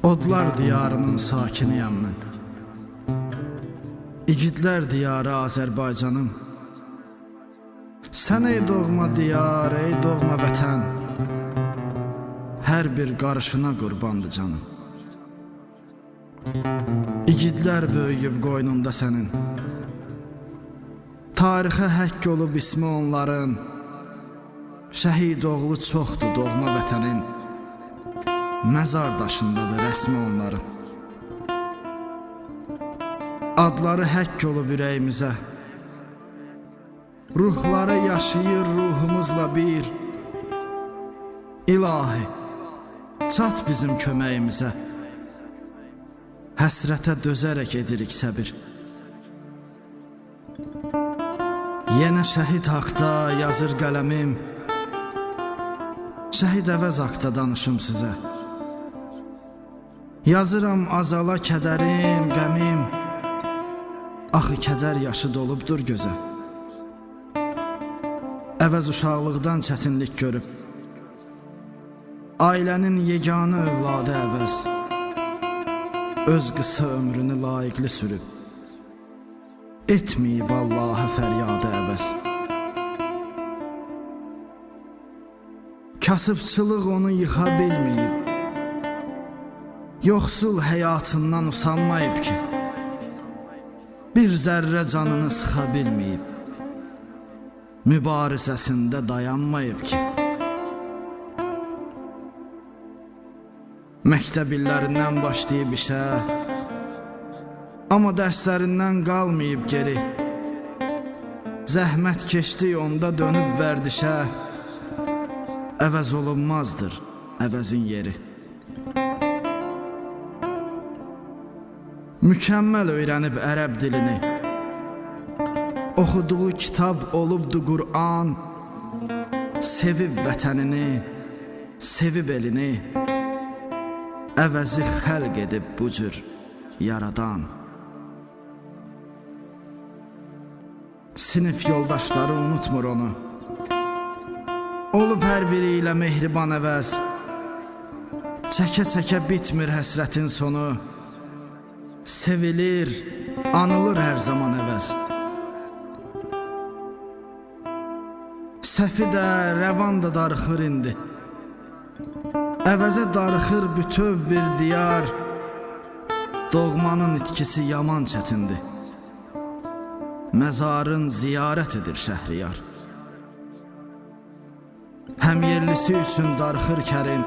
Odlar diyarının sakiniyəm mən. İgidlər diyarı Azərbaycanım. Sən ey doğma diyar, ey doğma vətən, hər bir qarışına qurbandı canım. İgidlər böyüyüb qoynunda sənin, tarixə həkk olub ismi onların. Şəhid oğlu çoxdur doğma vətənin, məzar daşındadır rəsmi onların. Adları həkk olub ürəyimizə, ruhları yaşayır ruhumuzla bir. İlahi, çat bizim köməyimizə, həsrətə dözərək edirik səbir. Yenə şəhid haqda yazır qələmim, şəhid əvəz haqda danışım sizə. Yazıram azala kədərim, qəmim, axı kədər yaşı dolubdur gözə. Əvəz uşaqlıqdan çətinlik görüb, ailənin yeganı övladı əvəz, öz qısa ömrünü layiqli sürüb, etməyib Allah'a fəryadı əvəz. Kasıbçılıq onu yıxa bilməyib, yoxsul həyatından usanmayıb ki, bir zərrə canını sıxa bilməyib, mübarizəsində dayanmayıb ki. Məktəb illərindən başlayıb işə, amma dərslərindən qalmayıb geri. Zəhmət keçdi onda dönüb vərdişə, əvəz olunmazdır əvəzin yeri. Mükəmməl öyrənib ərəb dilini, oxuduğu kitab olubdu Qur'an. Sevib vətənini, sevib elini, əvəzi xəlq edib bu cür yaradan. Sinif yoldaşları unutmur onu, olub hər biri ilə mehriban əvəz. Çəkə-çəkə bitmir həsrətin sonu, sevilir, anılır hər zaman əvəz. Səfi də, rəvan da darıxır indi, əvəzə darıxır bütöv bir diyar. Doğmanın itkisi yaman çətindir, məzarın ziyarət edir Şəhriyar. Həm yerlisi üçün darıxır Kərim,